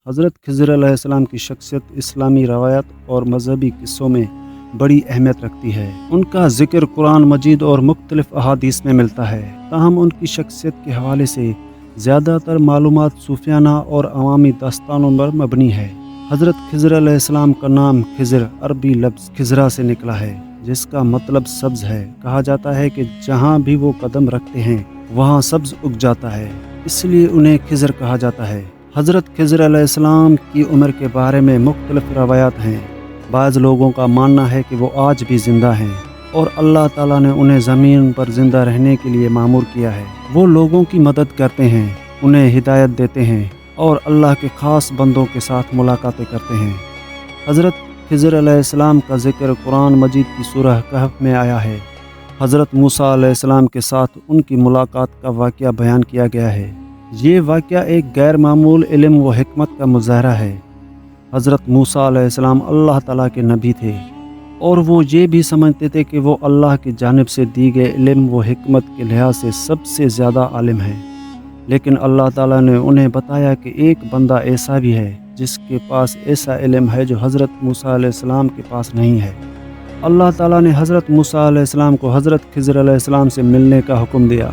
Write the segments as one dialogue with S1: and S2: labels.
S1: حضرت خضر علیہ السلام کی شخصیت اسلامی روایت اور مذہبی قصوں میں بڑی اہمیت رکھتی ہے۔ ان کا ذکر قرآن مجید اور مختلف احادیث میں ملتا ہے، تاہم ان کی شخصیت کے حوالے سے زیادہ تر معلومات صوفیانہ اور عوامی داستانوں پر مبنی ہے۔ حضرت خضر علیہ السلام کا نام خضر عربی لفظ خضرا سے نکلا ہے، جس کا مطلب سبز ہے۔ کہا جاتا ہے کہ جہاں بھی وہ قدم رکھتے ہیں وہاں سبز اگ جاتا ہے، اس لیے انہیں خضر کہا جاتا ہے۔ حضرت خضر علیہ السلام کی عمر کے بارے میں مختلف روایات ہیں۔ بعض لوگوں کا ماننا ہے کہ وہ آج بھی زندہ ہیں اور اللہ تعالیٰ نے انہیں زمین پر زندہ رہنے کے لیے مامور کیا ہے۔ وہ لوگوں کی مدد کرتے ہیں، انہیں ہدایت دیتے ہیں اور اللہ کے خاص بندوں کے ساتھ ملاقاتیں کرتے ہیں۔ حضرت خضر علیہ السلام کا ذکر قرآن مجید کی سورہ کہف میں آیا ہے۔ حضرت موسیٰ علیہ السلام کے ساتھ ان کی ملاقات کا واقعہ بیان کیا گیا ہے۔ یہ واقعہ ایک غیر معمول علم و حکمت کا مظاہرہ ہے۔ حضرت موسیٰ علیہ السلام اللہ تعالیٰ کے نبی تھے اور وہ یہ بھی سمجھتے تھے کہ وہ اللہ کی جانب سے دی گئے علم و حکمت کے لحاظ سے سب سے زیادہ عالم ہیں، لیکن اللہ تعالیٰ نے انہیں بتایا کہ ایک بندہ ایسا بھی ہے جس کے پاس ایسا علم ہے جو حضرت موسیٰ علیہ السلام کے پاس نہیں ہے۔ اللہ تعالیٰ نے حضرت موسیٰ علیہ السلام کو حضرت خضر علیہ السلام سے ملنے کا حکم دیا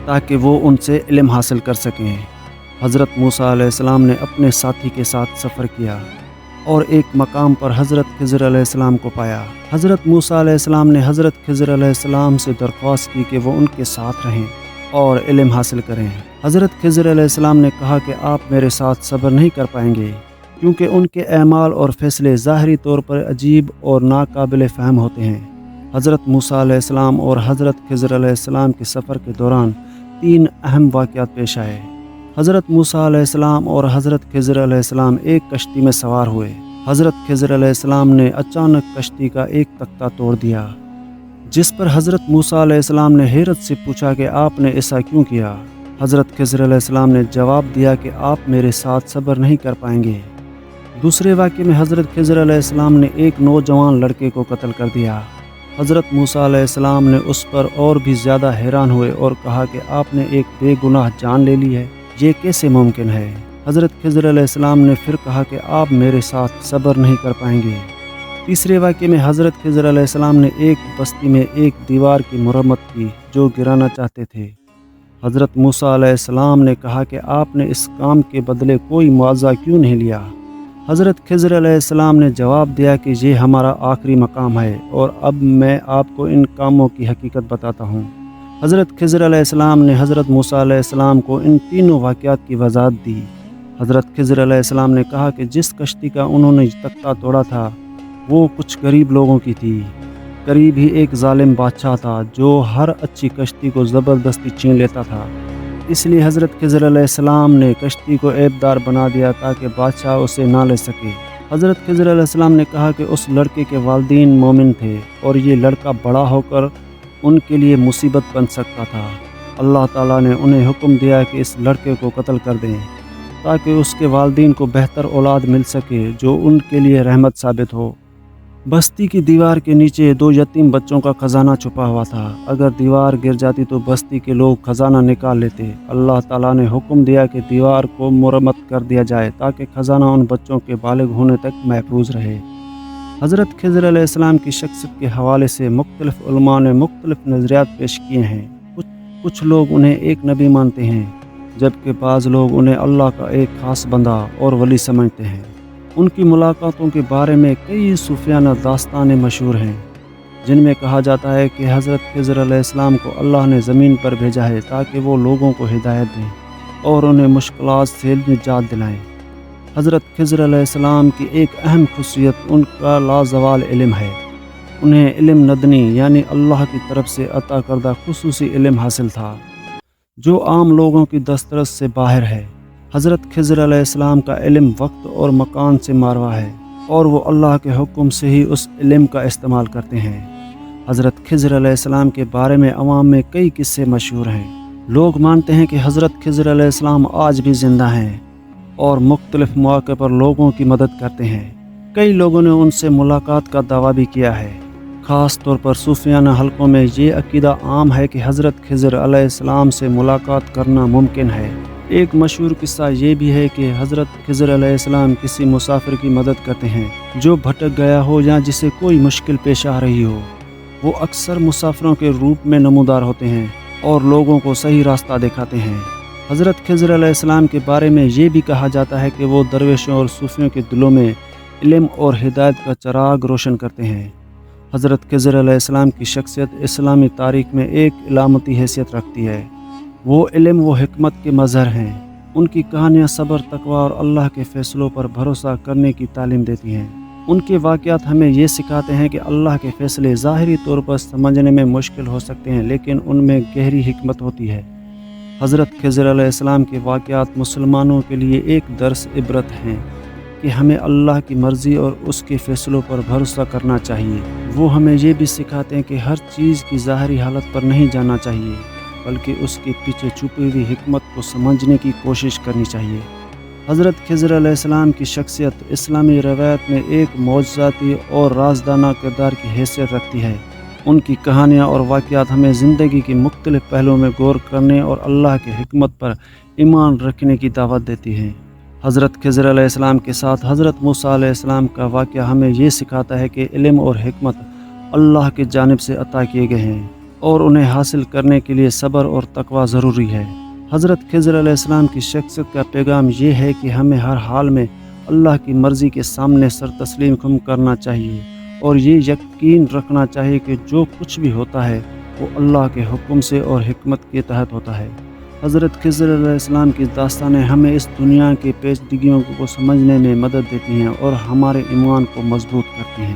S1: تاکہ وہ ان سے علم حاصل کر سکیں۔ حضرت موسیٰ علیہ السلام نے اپنے ساتھی کے ساتھ سفر کیا اور ایک مقام پر حضرت خضر علیہ السلام کو پایا۔ حضرت موسیٰ علیہ السلام نے حضرت خضر علیہ السلام سے درخواست کی کہ وہ ان کے ساتھ رہیں اور علم حاصل کریں۔ حضرت خضر علیہ السلام نے کہا کہ آپ میرے ساتھ صبر نہیں کر پائیں گے، کیونکہ ان کے اعمال اور فیصلے ظاہری طور پر عجیب اور ناقابل فہم ہوتے ہیں۔ حضرت موسیٰ علیہ السلام اور حضرت خضر علیہ السلام کے سفر کے دوران 3 اہم واقعات پیش آئے۔ حضرت موسیٰ علیہ السلام اور حضرت خضر علیہ السلام ایک کشتی میں سوار ہوئے۔ حضرت خضر علیہ السلام نے اچانک کشتی کا ایک تختہ توڑ دیا، جس پر حضرت موسیٰ علیہ السلام نے حیرت سے پوچھا کہ آپ نے ایسا کیوں کیا؟ حضرت خضر علیہ السلام نے جواب دیا کہ آپ میرے ساتھ صبر نہیں کر پائیں گے۔ دوسرے واقعے میں حضرت خضر علیہ السلام نے ایک نوجوان لڑکے کو قتل کر دیا۔ حضرت موسیٰ علیہ السلام نے اس پر اور بھی زیادہ حیران ہوئے اور کہا کہ آپ نے ایک بے گناہ جان لے لی ہے، یہ کیسے ممکن ہے؟ حضرت خضر علیہ السلام نے پھر کہا کہ آپ میرے ساتھ صبر نہیں کر پائیں گے۔ تیسرے واقعے میں حضرت خضر علیہ السلام نے ایک بستی میں ایک دیوار کی مرمت کی جو گرانا چاہتے تھے۔ حضرت موسیٰ علیہ السلام نے کہا کہ آپ نے اس کام کے بدلے کوئی معاوضہ کیوں نہیں لیا؟ حضرت خضر علیہ السلام نے جواب دیا کہ یہ ہمارا آخری مقام ہے اور اب میں آپ کو ان کاموں کی حقیقت بتاتا ہوں۔ حضرت خضر علیہ السلام نے حضرت موسیٰ علیہ السلام کو ان تینوں واقعات کی وضاحت دی۔ حضرت خضر علیہ السلام نے کہا کہ جس کشتی کا انہوں نے تختہ توڑا تھا وہ کچھ غریب لوگوں کی تھی۔ قریب ہی ایک ظالم بادشاہ تھا جو ہر اچھی کشتی کو زبردستی چھین لیتا تھا، اس لیے حضرت خضر علیہ السلام نے کشتی کو عیبدار بنا دیا تاکہ بادشاہ اسے نہ لے سکے۔ حضرت خضر علیہ السلام نے کہا کہ اس لڑکے کے والدین مومن تھے اور یہ لڑکا بڑا ہو کر ان کے لیے مصیبت بن سکتا تھا۔ اللہ تعالیٰ نے انہیں حکم دیا کہ اس لڑکے کو قتل کر دیں تاکہ اس کے والدین کو بہتر اولاد مل سکے جو ان کے لیے رحمت ثابت ہو۔ بستی کی دیوار کے نیچے 2 یتیم بچوں کا خزانہ چھپا ہوا تھا۔ اگر دیوار گر جاتی تو بستی کے لوگ خزانہ نکال لیتے۔ اللہ تعالیٰ نے حکم دیا کہ دیوار کو مرمت کر دیا جائے تاکہ خزانہ ان بچوں کے بالغ ہونے تک محفوظ رہے۔ حضرت خضر علیہ السلام کی شخصیت کے حوالے سے مختلف علماء نے مختلف نظریات پیش کیے ہیں۔ کچھ لوگ انہیں ایک نبی مانتے ہیں، جبکہ بعض لوگ انہیں اللہ کا ایک خاص بندہ اور ولی سمجھتے ہیں۔ ان کی ملاقاتوں کے بارے میں کئی صوفیانہ داستانیں مشہور ہیں، جن میں کہا جاتا ہے کہ حضرت خضر علیہ السلام کو اللہ نے زمین پر بھیجا ہے تاکہ وہ لوگوں کو ہدایت دیں اور انہیں مشکلات سے نجات دلائیں۔ حضرت خضر علیہ السلام کی ایک اہم خصوصیت ان کا لازوال علم ہے۔ انہیں علم لدنی یعنی اللہ کی طرف سے عطا کردہ خصوصی علم حاصل تھا جو عام لوگوں کی دسترس سے باہر ہے۔ حضرت خضر علیہ السلام کا علم وقت اور مکان سے ماروا ہے اور وہ اللہ کے حکم سے ہی اس علم کا استعمال کرتے ہیں۔ حضرت خضر علیہ السلام کے بارے میں عوام میں کئی قصے مشہور ہیں۔ لوگ مانتے ہیں کہ حضرت خضر علیہ السلام آج بھی زندہ ہیں اور مختلف مواقع پر لوگوں کی مدد کرتے ہیں۔ کئی لوگوں نے ان سے ملاقات کا دعویٰ بھی کیا ہے۔ خاص طور پر صوفیانہ حلقوں میں یہ عقیدہ عام ہے کہ حضرت خضر علیہ السلام سے ملاقات کرنا ممکن ہے ایک مشہور قصہ یہ بھی ہے کہ حضرت خضر علیہ السلام کسی مسافر کی مدد کرتے ہیں جو بھٹک گیا ہو یا جسے کوئی مشکل پیش آ رہی ہو۔ وہ اکثر مسافروں کے روپ میں نمودار ہوتے ہیں اور لوگوں کو صحیح راستہ دکھاتے ہیں۔ حضرت خضر علیہ السلام کے بارے میں یہ بھی کہا جاتا ہے کہ وہ درویشوں اور صوفیوں کے دلوں میں علم اور ہدایت کا چراغ روشن کرتے ہیں۔ حضرت خضر علیہ السلام کی شخصیت اسلامی تاریخ میں ایک علامتی حیثیت رکھتی ہے۔ وہ علم و حکمت کے مظہر ہیں۔ ان کی کہانیاں صبر، تقوی اور اللہ کے فیصلوں پر بھروسہ کرنے کی تعلیم دیتی ہیں۔ ان کے واقعات ہمیں یہ سکھاتے ہیں کہ اللہ کے فیصلے ظاہری طور پر سمجھنے میں مشکل ہو سکتے ہیں، لیکن ان میں گہری حکمت ہوتی ہے۔ حضرت خضر علیہ السلام کے واقعات مسلمانوں کے لیے ایک درس عبرت ہیں کہ ہمیں اللہ کی مرضی اور اس کے فیصلوں پر بھروسہ کرنا چاہیے۔ وہ ہمیں یہ بھی سکھاتے ہیں کہ ہر چیز کی ظاہری حالت پر نہیں جانا چاہیے، بلکہ اس کے پیچھے چھپی ہوئی حکمت کو سمجھنے کی کوشش کرنی چاہیے۔ حضرت خضر علیہ السلام کی شخصیت اسلامی روایت میں ایک معجزاتی اور رازدانہ کردار کی حیثیت رکھتی ہے۔ ان کی کہانیاں اور واقعات ہمیں زندگی کے مختلف پہلوؤں میں غور کرنے اور اللہ کی حکمت پر ایمان رکھنے کی دعوت دیتی ہیں۔ حضرت خضر علیہ السلام کے ساتھ حضرت موسیٰ علیہ السلام کا واقعہ ہمیں یہ سکھاتا ہے کہ علم اور حکمت اللہ کی جانب سے عطا کیے گئے ہیں اور انہیں حاصل کرنے کے لیے صبر اور تقوی ضروری ہے۔ حضرت خضر علیہ السلام کی شخصیت کا پیغام یہ ہے کہ ہمیں ہر حال میں اللہ کی مرضی کے سامنے سر تسلیم خم کرنا چاہیے اور یہ یقین رکھنا چاہیے کہ جو کچھ بھی ہوتا ہے وہ اللہ کے حکم سے اور حکمت کے تحت ہوتا ہے۔ حضرت خضر علیہ السلام کی داستانیں ہمیں اس دنیا کے پیچیدگیوں کو سمجھنے میں مدد دیتی ہیں اور ہمارے ایمان کو مضبوط کرتی ہیں۔